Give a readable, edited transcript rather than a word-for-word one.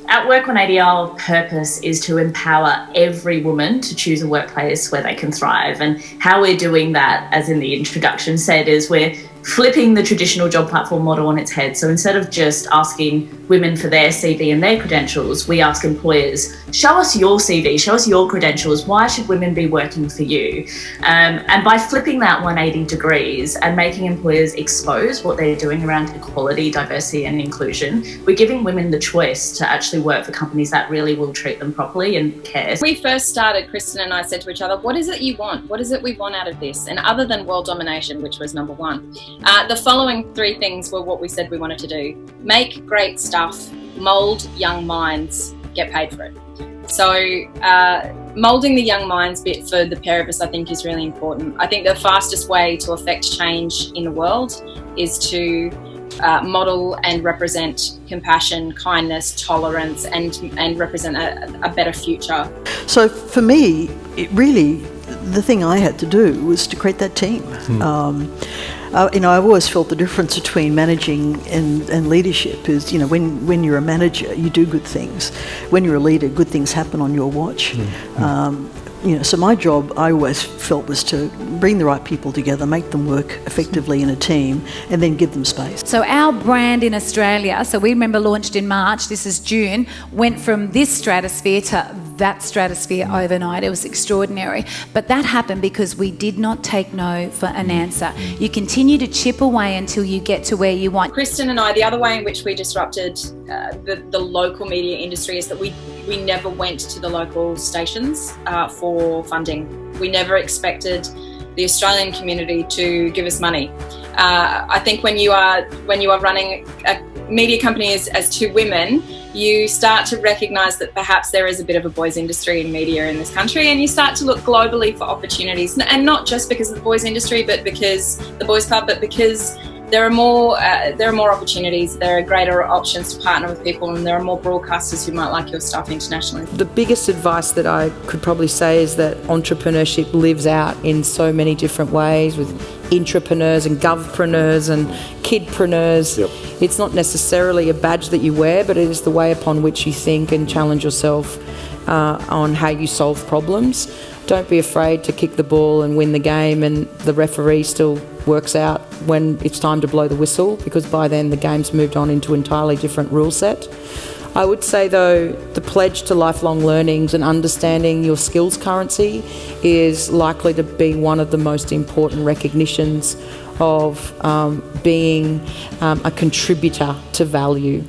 At Work 180, our purpose is to empower every woman to choose a workplace where they can thrive. And how we're doing that, as in the introduction said, is we're flipping the traditional job platform model on its head. So instead of just asking women for their CV and their credentials, we ask employers, show us your CV, show us your credentials. Why should women be working for you? And by flipping that 180 degrees and making employers expose what they're doing around equality, diversity and inclusion, we're giving women the choice to actually work for companies that really will treat them properly and care. When we first started, Kristen and I said to each other, what is it you want? What is it we want out of this? And other than world domination, which was number one, the following three things were what we said we wanted to do. Make great stuff, mould young minds, get paid for it. So moulding the young minds bit for the pair of us, I think, is really important. I think the fastest way to affect change in the world is to model and represent compassion, kindness, tolerance, and represent a better future. So for me, it really, the thing I had to do was to create that team. I've always felt the difference between managing and leadership is, when you're a manager, you do good things. When you're a leader, good things happen on your watch. So my job, I always felt, was to bring the right people together, make them work effectively in a team, and then give them space. So our brand in Australia, so we remember launched in March, this is June, went from this stratosphere to that stratosphere overnight. It was extraordinary. But that happened because we did not take no for an answer. You continue to chip away until you get to where you want. Kristen and I, the other way in which we disrupted the local media industry is that we never went to the local stations for funding. We never expected the Australian community to give us money. I think when you are running a media company as two women, you start to recognise that perhaps there is a bit of a boys' industry in media in this country, and you start to look globally for opportunities, and not just because of the boys' industry, but because the boys' club, but because there are more opportunities, there are greater options to partner with people, and there are more broadcasters who might like your stuff internationally. The biggest advice that I could probably say is that entrepreneurship lives out in so many different ways, with intrapreneurs and govpreneurs and kidpreneurs. Yep. It's not necessarily a badge that you wear, but it is the way upon which you think and challenge yourself on how you solve problems. Don't be afraid to kick the ball and win the game, and the referee still works out when it's time to blow the whistle, because by then the game's moved on into an entirely different rule set. I would say, though, the pledge to lifelong learnings and understanding your skills currency is likely to be one of the most important recognitions of being a contributor to value.